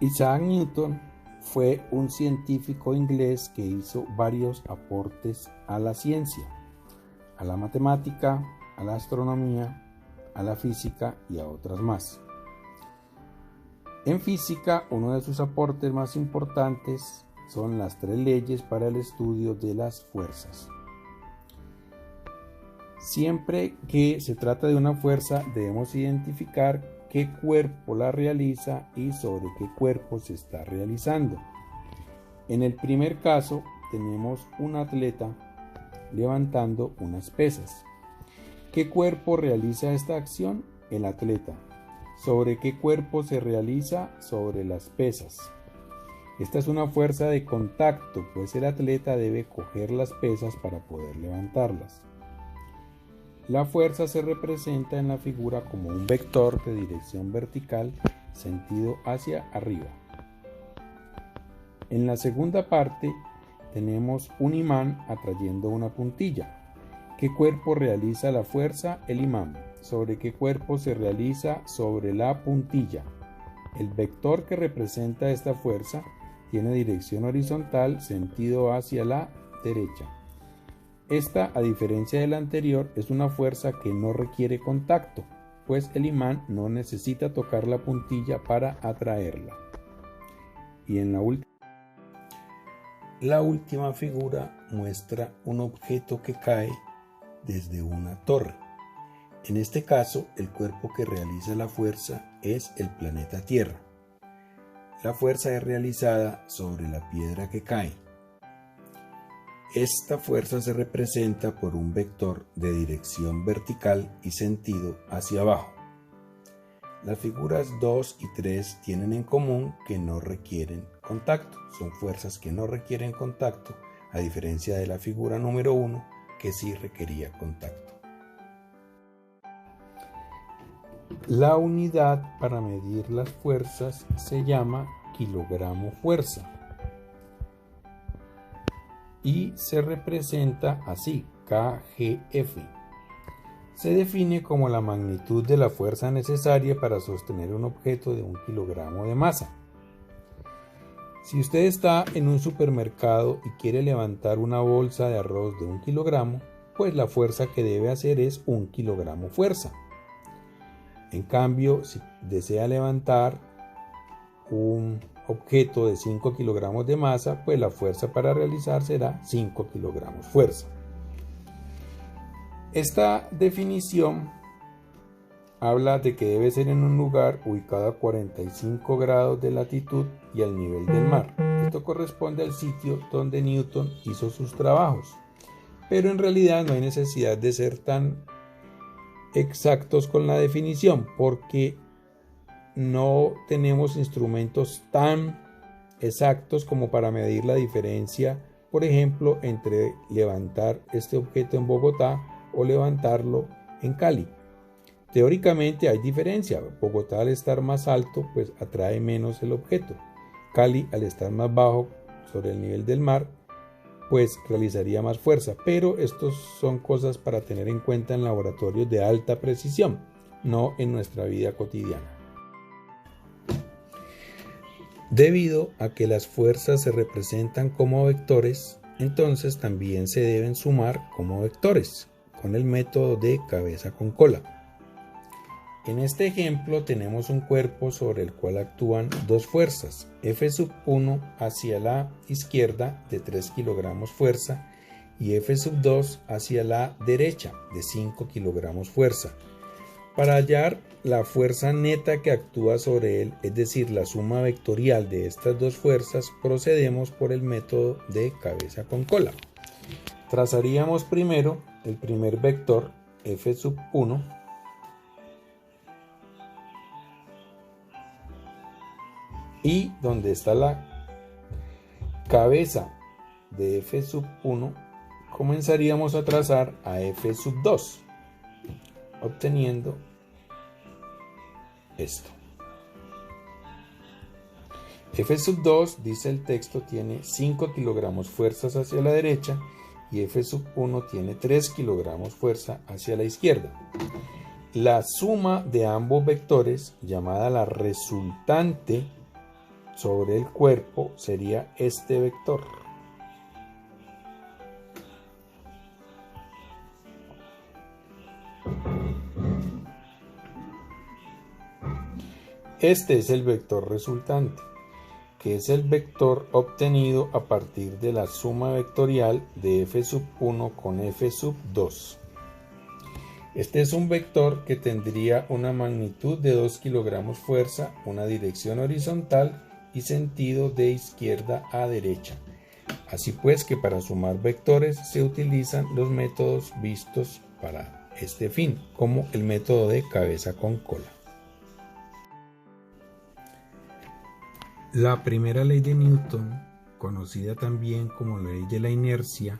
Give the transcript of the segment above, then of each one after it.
Isaac Newton fue un científico inglés que hizo varios aportes a la ciencia, a la matemática, a la astronomía, a la física y a otras más. En física, uno de sus aportes más importantes son las 3 leyes para el estudio de las fuerzas. Siempre que se trata de una fuerza, debemos identificar qué cuerpo la realiza y sobre qué cuerpo se está realizando. En el primer caso, tenemos un atleta levantando unas pesas. ¿Qué cuerpo realiza esta acción? El atleta. ¿Sobre qué cuerpo se realiza? Sobre las pesas. Esta es una fuerza de contacto, pues el atleta debe coger las pesas para poder levantarlas. La fuerza se representa en la figura como un vector de dirección vertical, sentido hacia arriba. En la segunda parte tenemos un imán atrayendo una puntilla. ¿Qué cuerpo realiza la fuerza? El imán. ¿Sobre qué cuerpo se realiza? Sobre la puntilla. El vector que representa esta fuerza tiene dirección horizontal, sentido hacia la derecha. Esta, a diferencia de la anterior, es una fuerza que no requiere contacto, pues el imán no necesita tocar la puntilla para atraerla. Y en la última figura muestra un objeto que cae desde una torre. En este caso, el cuerpo que realiza la fuerza es el planeta Tierra. La fuerza es realizada sobre la piedra que cae. Esta fuerza se representa por un vector de dirección vertical y sentido hacia abajo. Las figuras 2 y 3 tienen en común que no requieren contacto. Son fuerzas que no requieren contacto, a diferencia de la figura número 1, que sí requería contacto. La unidad para medir las fuerzas se llama kilogramo fuerza y se representa así, kgf. Se define como la magnitud de la fuerza necesaria para sostener un objeto de 1 kilogramo de masa. Si usted está en un supermercado y quiere levantar una bolsa de arroz de 1 kilogramo, pues la fuerza que debe hacer es 1 kilogramo fuerza. En cambio, si desea levantar un objeto de 5 kilogramos de masa, pues la fuerza para realizar será 5 kilogramos fuerza. Esta definición habla de que debe ser en un lugar ubicado a 45 grados de latitud y al nivel del mar. Esto corresponde al sitio donde Newton hizo sus trabajos, pero en realidad no hay necesidad de ser tan exactos con la definición, porque no tenemos instrumentos tan exactos como para medir la diferencia, por ejemplo, entre levantar este objeto en Bogotá o levantarlo en Cali. Teóricamente hay diferencia. Bogotá, al estar más alto, pues atrae menos el objeto. Cali, al estar más bajo sobre el nivel del mar, pues realizaría más fuerza. Pero estos son cosas para tener en cuenta en laboratorios de alta precisión, no en nuestra vida cotidiana. Debido a que las fuerzas se representan como vectores, entonces también se deben sumar como vectores, con el método de cabeza con cola. En este ejemplo tenemos un cuerpo sobre el cual actúan 2 fuerzas, F1 hacia la izquierda de 3 kilogramos fuerza y F2 hacia la derecha de 5 kilogramos fuerza. Para hallar la fuerza neta que actúa sobre él, es decir, la suma vectorial de estas 2 fuerzas, procedemos por el método de cabeza con cola. Trazaríamos primero el primer vector, F1, y donde está la cabeza de F1, comenzaríamos a trazar a F2, obteniendo esto. F2, dice el texto, tiene 5 kilogramos fuerzas hacia la derecha y F1 tiene 3 kilogramos fuerza hacia la izquierda. La suma de ambos vectores, llamada la resultante, sobre el cuerpo sería este vector. Este es el vector resultante, que es el vector obtenido a partir de la suma vectorial de f1 con f2. Este es un vector que tendría una magnitud de 2 kilogramos fuerza, una dirección horizontal y sentido de izquierda a derecha. Así pues que para sumar vectores se utilizan los métodos vistos para este fin, como el método de cabeza con cola. La primera ley de Newton, conocida también como la ley de la inercia,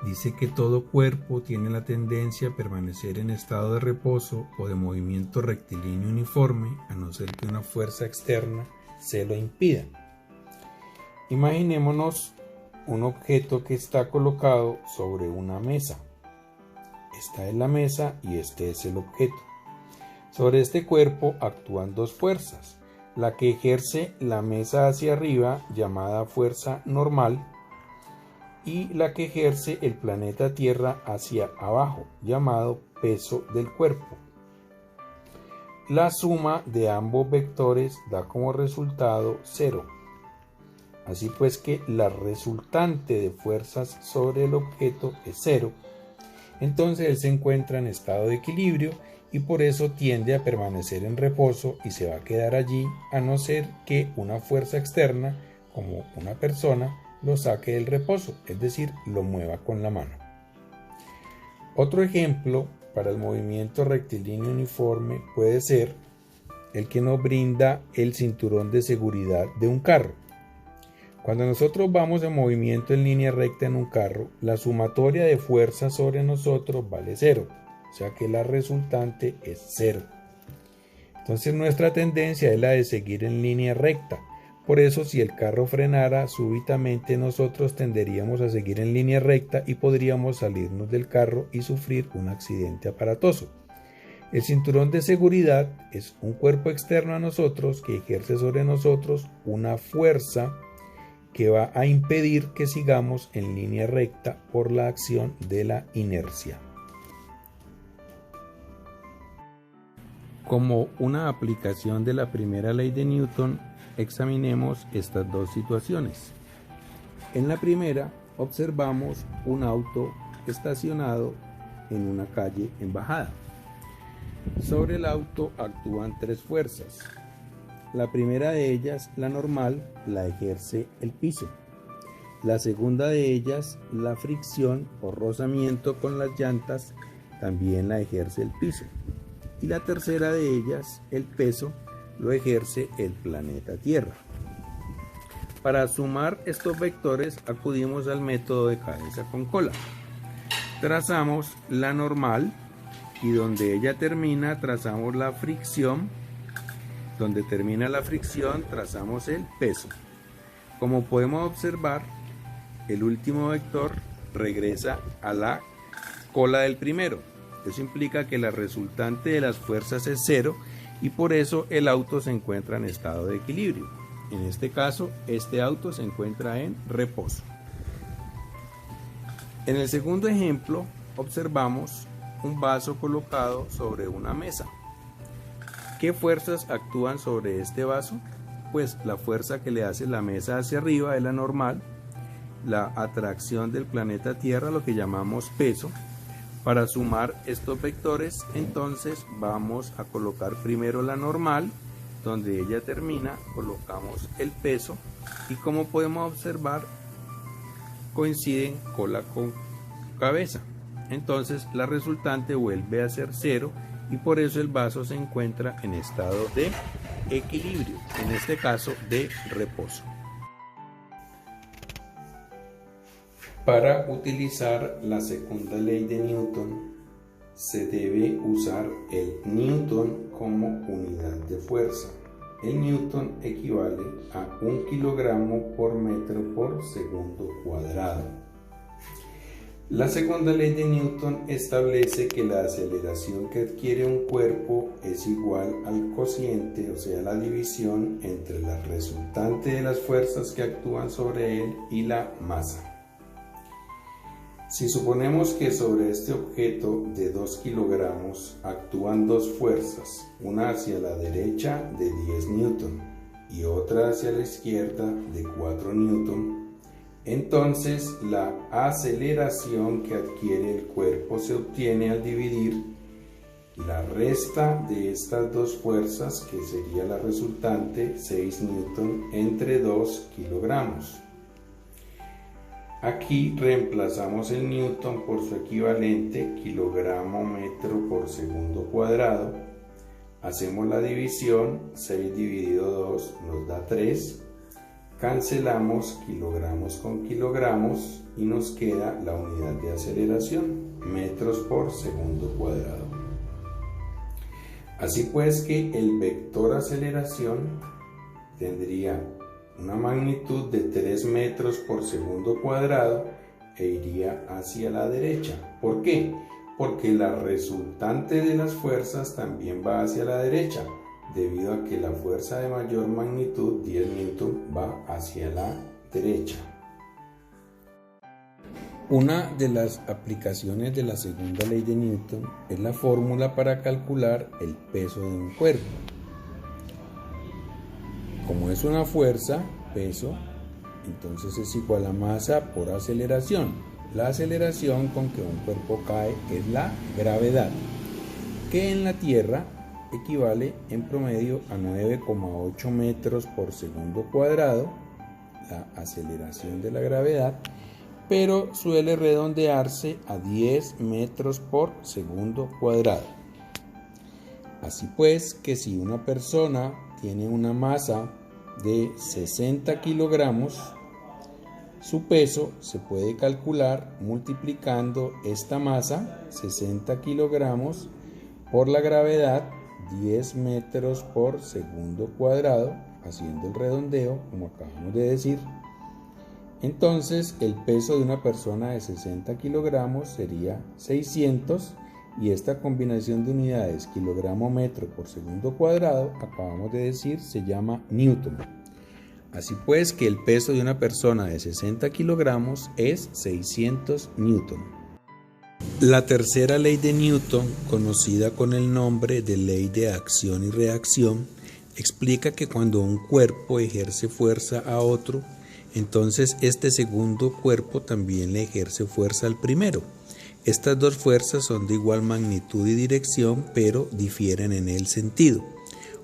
dice que todo cuerpo tiene la tendencia a permanecer en estado de reposo o de movimiento rectilíneo uniforme, a no ser que una fuerza externa se lo impida. Imaginémonos un objeto que está colocado sobre una mesa. Esta es la mesa y este es el objeto. Sobre este cuerpo actúan dos fuerzas, la que ejerce la mesa hacia arriba, llamada fuerza normal, y la que ejerce el planeta Tierra hacia abajo, llamado peso del cuerpo. La suma de ambos vectores da como resultado 0. Así pues que la resultante de fuerzas sobre el objeto es 0. Entonces él se encuentra en estado de equilibrio y por eso tiende a permanecer en reposo y se va a quedar allí, a no ser que una fuerza externa, como una persona, lo saque del reposo, es decir, lo mueva con la mano. Otro ejemplo para el movimiento rectilíneo uniforme puede ser el que nos brinda el cinturón de seguridad de un carro. Cuando nosotros vamos en movimiento en línea recta en un carro, la sumatoria de fuerzas sobre nosotros vale 0, o sea que la resultante es 0. Entonces nuestra tendencia es la de seguir en línea recta. Por eso, si el carro frenara súbitamente, nosotros tenderíamos a seguir en línea recta y podríamos salirnos del carro y sufrir un accidente aparatoso. El cinturón de seguridad es un cuerpo externo a nosotros que ejerce sobre nosotros una fuerza que va a impedir que sigamos en línea recta por la acción de la inercia. Como una aplicación de la primera ley de Newton, examinemos estas dos situaciones. En la primera, observamos un auto estacionado en una calle en bajada. Sobre el auto actúan tres fuerzas. La primera de ellas, la normal, la ejerce el piso. La segunda de ellas, la fricción o rozamiento con las llantas, también la ejerce el piso. Y la tercera de ellas, el peso, lo ejerce el planeta Tierra. Para sumar estos vectores acudimos al método de cabeza con cola. Trazamos la normal y donde ella termina trazamos la fricción. Donde termina la fricción trazamos el peso. Como podemos observar, el último vector regresa a la cola del primero. Eso implica que la resultante de las fuerzas es 0 y por eso el auto se encuentra en estado de equilibrio. En este caso, este auto se encuentra en reposo. En el segundo ejemplo, observamos un vaso colocado sobre una mesa. ¿Qué fuerzas actúan sobre este vaso? Pues la fuerza que le hace la mesa hacia arriba es la normal, la atracción del planeta Tierra, lo que llamamos peso. Para sumar estos vectores, entonces vamos a colocar primero la normal, donde ella termina, colocamos el peso y como podemos observar, coinciden cola con cabeza. Entonces la resultante vuelve a ser 0 y por eso el vaso se encuentra en estado de equilibrio, en este caso de reposo. Para utilizar la segunda ley de Newton, se debe usar el Newton como unidad de fuerza. El Newton equivale a 1 kilogramo por metro por segundo cuadrado. La segunda ley de Newton establece que la aceleración que adquiere un cuerpo es igual al cociente, o sea, la división entre la resultante de las fuerzas que actúan sobre él y la masa. Si suponemos que sobre este objeto de 2 kilogramos actúan dos fuerzas, una hacia la derecha de 10 newton y otra hacia la izquierda de 4 newton, entonces la aceleración que adquiere el cuerpo se obtiene al dividir la resta de estas dos fuerzas, que sería la resultante 6 newton, entre 2 kilogramos. Aquí reemplazamos el newton por su equivalente, kilogramo metro por segundo cuadrado. Hacemos la división, 6 dividido 2 nos da 3. Cancelamos kilogramos con kilogramos y nos queda la unidad de aceleración, metros por segundo cuadrado. Así pues que el vector aceleración tendría una magnitud de 3 metros por segundo cuadrado e iría hacia la derecha. ¿Por qué? Porque la resultante de las fuerzas también va hacia la derecha, debido a que la fuerza de mayor magnitud, 10 newton, va hacia la derecha. Una de las aplicaciones de la segunda ley de Newton es la fórmula para calcular el peso de un cuerpo. Como es una fuerza, peso, entonces es igual a masa por aceleración. La aceleración con que un cuerpo cae es la gravedad, que en la Tierra equivale en promedio a 9,8 metros por segundo cuadrado, la aceleración de la gravedad, pero suele redondearse a 10 metros por segundo cuadrado. Así pues, que si una persona tiene una masa de 60 kilogramos, su peso se puede calcular multiplicando esta masa, 60 kilogramos, por la gravedad, 10 metros por segundo cuadrado, haciendo el redondeo, como acabamos de decir. Entonces, el peso de una persona de 60 kilogramos sería 600, y esta combinación de unidades, kilogramo metro por segundo cuadrado, acabamos de decir, se llama newton. Así pues que el peso de una persona de 60 kilogramos es 600 newton. La tercera ley de Newton, conocida con el nombre de ley de acción y reacción, explica que cuando un cuerpo ejerce fuerza a otro, entonces este segundo cuerpo también le ejerce fuerza al primero. Estas dos fuerzas son de igual magnitud y dirección, pero difieren en el sentido.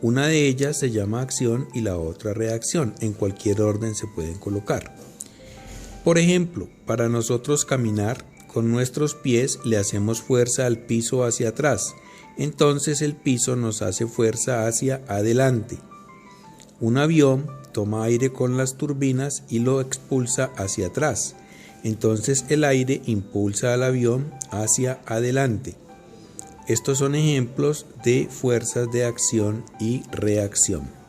Una de ellas se llama acción y la otra reacción. En cualquier orden se pueden colocar. Por ejemplo, para nosotros caminar, con nuestros pies le hacemos fuerza al piso hacia atrás. Entonces el piso nos hace fuerza hacia adelante. Un avión toma aire con las turbinas y lo expulsa hacia atrás. Entonces el aire impulsa al avión hacia adelante. Estos son ejemplos de fuerzas de acción y reacción.